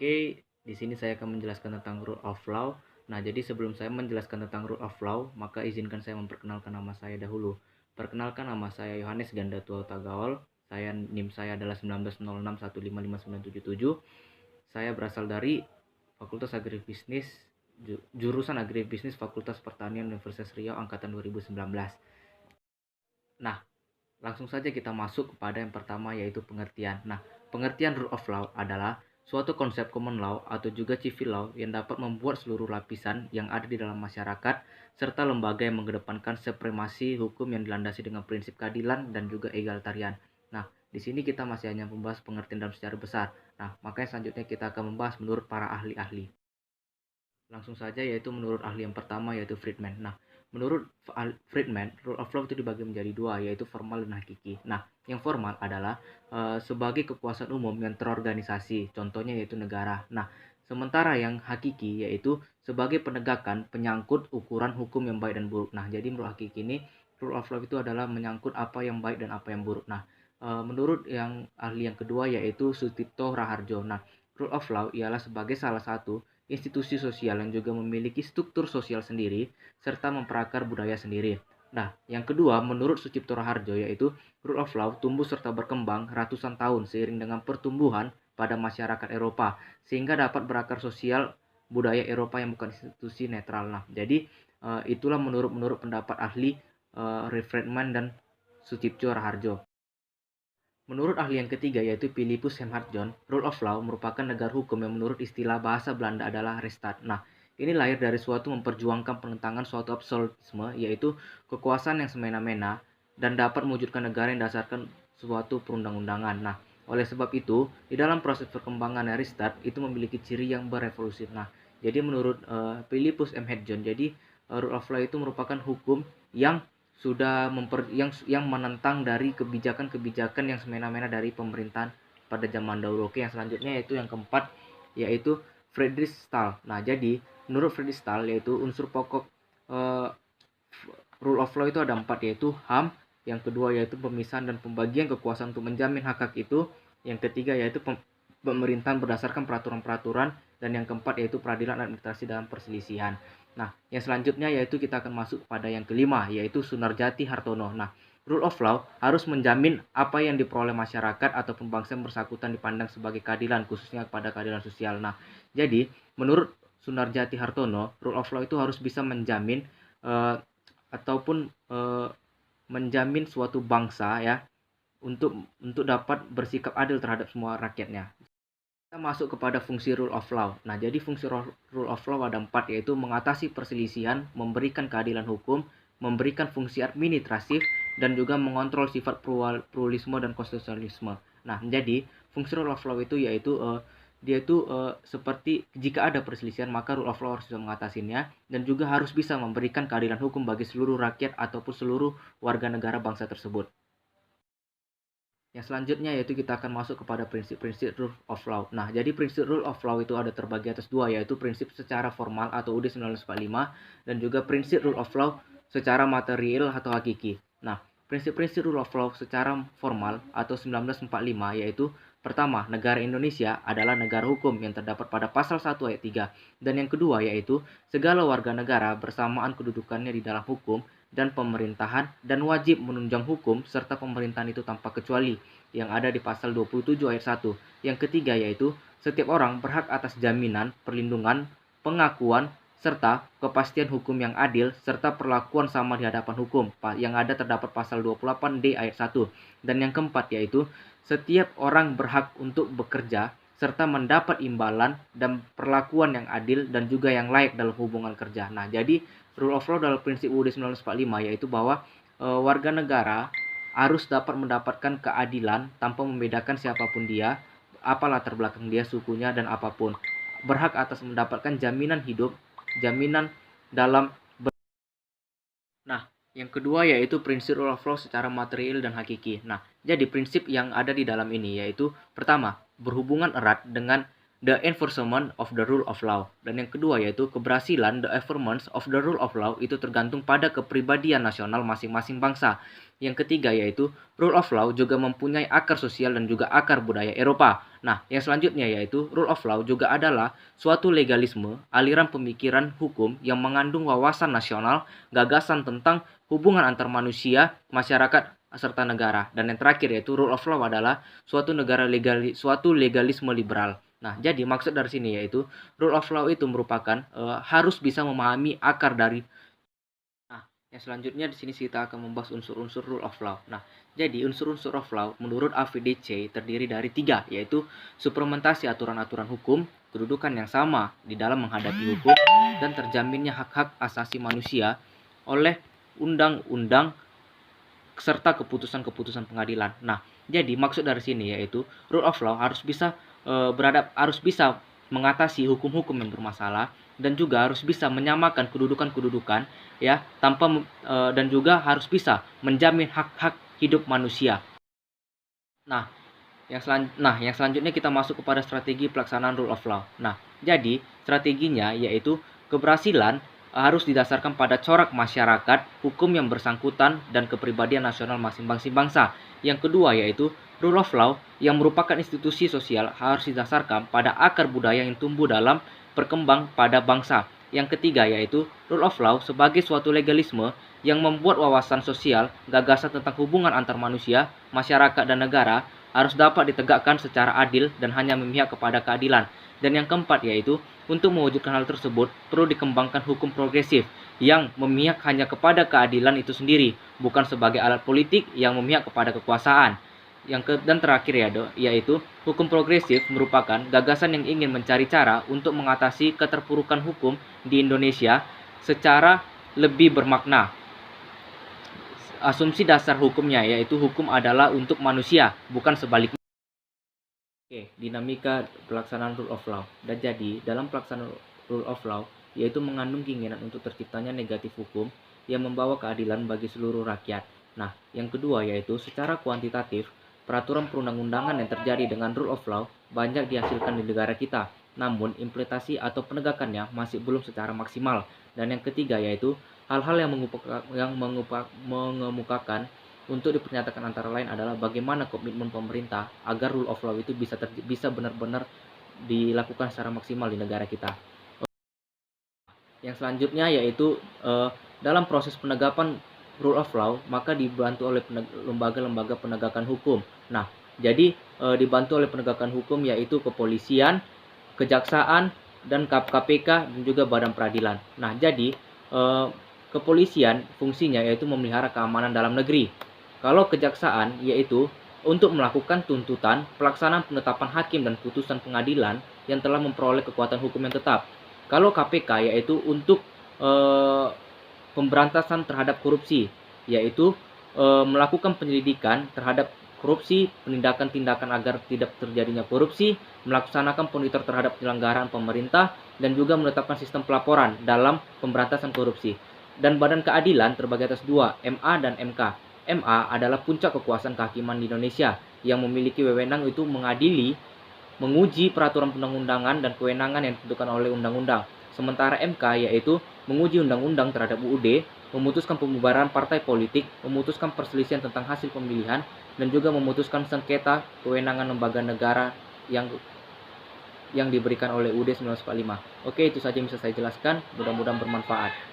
Oke, di sini saya akan menjelaskan tentang rule of law. Nah, jadi sebelum saya menjelaskan tentang rule of law, maka izinkan saya memperkenalkan nama saya dahulu. Perkenalkan, nama saya Yohanes Gandatua Tagaol. NIM saya adalah 1906155977. Saya berasal dari Fakultas Agribisnis, jurusan Agribisnis Fakultas Pertanian Universitas Riau angkatan 2019. Nah, langsung saja kita masuk kepada yang pertama, yaitu pengertian. Nah, pengertian rule of law adalah suatu konsep common law atau juga civil law yang dapat membuat seluruh lapisan yang ada di dalam masyarakat serta lembaga yang mengedepankan supremasi hukum yang dilandasi dengan prinsip keadilan dan juga egalitarian. Nah, di sini kita masih hanya membahas pengertian dalam secara besar. Nah, makanya selanjutnya kita akan membahas menurut para ahli-ahli. Langsung saja, yaitu menurut ahli yang pertama, yaitu Friedman. Nah, menurut Friedman, rule of law itu dibagi menjadi dua, yaitu formal dan hakiki. Nah, yang formal adalah sebagai kekuasaan umum yang terorganisasi, contohnya yaitu negara. Nah, sementara yang hakiki yaitu sebagai penegakan penyangkut ukuran hukum yang baik dan buruk. Nah, jadi menurut hakiki ini, rule of law itu adalah menyangkut apa yang baik dan apa yang buruk. Nah, menurut yang ahli yang kedua, yaitu Sutipto Raharjo. Nah, rule of law ialah sebagai salah satu institusi sosial yang juga memiliki struktur sosial sendiri serta memperakar budaya sendiri. Nah, yang kedua, menurut Sucipto Raharjo, yaitu rule of law tumbuh serta berkembang ratusan tahun seiring dengan pertumbuhan pada masyarakat Eropa sehingga dapat berakar sosial budaya Eropa yang bukan institusi netral. Nah, jadi itulah menurut pendapat ahli Friedman dan Sucipto Raharjo. Menurut ahli yang ketiga, yaitu Philippus Hemhardt-John, rule of law merupakan negara hukum yang menurut istilah bahasa Belanda adalah Rechtsstaat. Nah, ini lahir dari suatu memperjuangkan penentangan suatu absolutisme, yaitu kekuasaan yang semena-mena dan dapat mewujudkan negara yang dasarkan suatu perundang-undangan. Nah, oleh sebab itu, di dalam proses perkembangan Rechtsstaat itu memiliki ciri yang berevolusi. Nah, jadi menurut Philippus M. John, jadi rule of law itu merupakan hukum yang sudah yang menentang dari kebijakan-kebijakan yang semena-mena dari pemerintahan pada zaman dahulu. Oke, yang selanjutnya yaitu yang keempat, yaitu Friedrich Stahl. Nah, jadi menurut Friedrich Stahl, yaitu unsur pokok rule of law itu ada empat, yaitu HAM, yang kedua yaitu pemisahan dan pembagian kekuasaan untuk menjamin hak-hak itu, yang ketiga yaitu pemerintahan berdasarkan peraturan-peraturan, dan yang keempat yaitu peradilan administrasi dalam perselisihan. Nah, yang selanjutnya yaitu kita akan masuk pada yang kelima, yaitu Sunarjati Hartono. Nah, rule of law harus menjamin apa yang diperoleh masyarakat ataupun bangsa yang bersangkutan dipandang sebagai keadilan, khususnya kepada keadilan sosial. Nah, jadi menurut Sunarjati Hartono, rule of law itu harus bisa menjamin ataupun menjamin suatu bangsa ya untuk dapat bersikap adil terhadap semua rakyatnya. Kita masuk kepada fungsi rule of law. Nah, jadi fungsi rule of law ada empat, yaitu mengatasi perselisihan, memberikan keadilan hukum, memberikan fungsi administratif, dan juga mengontrol sifat pluralisme dan konstitusionalisme. Nah, jadi fungsi rule of law itu yaitu dia itu seperti jika ada perselisihan maka rule of law harus bisa mengatasinya dan juga harus bisa memberikan keadilan hukum bagi seluruh rakyat ataupun seluruh warga negara bangsa tersebut. Yang selanjutnya yaitu kita akan masuk kepada prinsip-prinsip rule of law. Nah, jadi prinsip rule of law itu ada terbagi atas dua, yaitu prinsip secara formal atau UUD 1945 dan juga prinsip rule of law secara material atau hakiki. Nah, prinsip-prinsip rule of law secara formal atau 1945 yaitu pertama, negara Indonesia adalah negara hukum yang terdapat pada pasal 1 ayat 3. Dan yang kedua yaitu segala warga negara bersamaan kedudukannya di dalam hukum dan pemerintahan dan wajib menunjang hukum serta pemerintahan itu tanpa kecuali yang ada di pasal 27 ayat 1. Yang ketiga yaitu setiap orang berhak atas jaminan, perlindungan, pengakuan, serta kepastian hukum yang adil serta perlakuan sama di hadapan hukum yang ada terdapat pasal 28D ayat 1. Dan yang keempat yaitu setiap orang berhak untuk bekerja serta mendapat imbalan dan perlakuan yang adil dan juga yang layak dalam hubungan kerja. Nah, jadi rule of law dalam prinsip UUD 1945 yaitu bahwa warga negara harus dapat mendapatkan keadilan tanpa membedakan siapapun dia, apa latar belakang dia, sukunya dan apapun. Berhak atas mendapatkan jaminan hidup, jaminan dalam. Nah, yang kedua yaitu prinsip rule of law secara material dan hakiki. Nah, jadi prinsip yang ada di dalam ini yaitu pertama, berhubungan erat dengan the enforcement of the rule of law. Dan yang kedua yaitu keberhasilan the enforcement of the rule of law itu tergantung pada kepribadian nasional masing-masing bangsa. Yang ketiga yaitu rule of law juga mempunyai akar sosial dan juga akar budaya Eropa. Nah, yang selanjutnya yaitu rule of law juga adalah suatu legalisme, aliran pemikiran hukum yang mengandung wawasan nasional, gagasan tentang hubungan antar manusia, masyarakat, serta negara. Dan yang terakhir yaitu rule of law adalah suatu legalisme liberal. Nah, jadi maksud dari sini yaitu rule of law itu merupakan harus bisa memahami akar dari. Nah, yang selanjutnya di sini kita akan membahas unsur-unsur rule of law. Nah, jadi unsur-unsur of law menurut AVDC terdiri dari 3, yaitu suplementasi aturan-aturan hukum, kedudukan yang sama di dalam menghadapi hukum, dan terjaminnya hak-hak asasi manusia oleh undang-undang serta keputusan-keputusan pengadilan. Nah, jadi maksud dari sini yaitu rule of law harus bisa harus bisa mengatasi hukum-hukum yang bermasalah dan juga harus bisa menyamakan kedudukan-kedudukan ya dan juga harus bisa menjamin hak-hak hidup manusia. Nah, yang selanjutnya kita masuk kepada strategi pelaksanaan rule of law. Nah, jadi strateginya yaitu keberhasilan harus didasarkan pada corak masyarakat, hukum yang bersangkutan, dan kepribadian nasional masing-masing bangsa. Yang kedua yaitu rule of law yang merupakan institusi sosial harus didasarkan pada akar budaya yang tumbuh dalam berkembang pada bangsa. Yang ketiga yaitu rule of law sebagai suatu legalisme yang membuat wawasan sosial, gagasan tentang hubungan antar manusia, masyarakat, dan negara harus dapat ditegakkan secara adil dan hanya memihak kepada keadilan. Dan yang keempat yaitu untuk mewujudkan hal tersebut perlu dikembangkan hukum progresif yang memihak hanya kepada keadilan itu sendiri, bukan sebagai alat politik yang memihak kepada kekuasaan. Dan terakhir yaitu hukum progresif merupakan gagasan yang ingin mencari cara untuk mengatasi keterpurukan hukum di Indonesia secara lebih bermakna. Asumsi dasar hukumnya yaitu hukum adalah untuk manusia, bukan sebaliknya. Oke, dinamika pelaksanaan rule of law. Dan jadi, dalam pelaksanaan rule of law, yaitu mengandung keinginan untuk terciptanya negatif hukum yang membawa keadilan bagi seluruh rakyat. Nah, yang kedua yaitu secara kuantitatif, peraturan perundang-undangan yang terjadi dengan rule of law banyak dihasilkan di negara kita. Namun, implementasi atau penegakannya masih belum secara maksimal. Dan yang ketiga yaitu hal-hal yang mengemukakan untuk dipernyatakan antara lain adalah bagaimana komitmen pemerintah agar rule of law itu bisa benar-benar dilakukan secara maksimal di negara kita. Yang selanjutnya yaitu dalam proses penegakan rule of law maka dibantu oleh lembaga-lembaga penegakan hukum. Nah, jadi dibantu oleh penegakan hukum yaitu kepolisian, kejaksaan, dan KPK dan juga badan peradilan. Nah, jadi kepolisian fungsinya yaitu memelihara keamanan dalam negeri. Kalau kejaksaan yaitu untuk melakukan tuntutan, pelaksanaan penetapan hakim dan putusan pengadilan yang telah memperoleh kekuatan hukum yang tetap. Kalau KPK yaitu untuk pemberantasan terhadap korupsi, yaitu melakukan penyelidikan terhadap korupsi, penindakan tindakan agar tidak terjadinya korupsi, melaksanakan monitor terhadap penyelenggaraan pemerintah, dan juga menetapkan sistem pelaporan dalam pemberantasan korupsi. Dan badan keadilan terbagi atas 2, MA dan MK. MA adalah puncak kekuasaan kehakiman di Indonesia yang memiliki wewenang itu menguji peraturan perundang-undangan dan kewenangan yang ditentukan oleh undang-undang. Sementara MK yaitu menguji undang-undang terhadap UUD, memutuskan pembubaran partai politik, memutuskan perselisihan tentang hasil pemilihan, dan juga memutuskan sengketa kewenangan lembaga negara yang diberikan oleh UUD 1945. Oke, itu saja yang bisa saya jelaskan. Mudah-mudahan bermanfaat.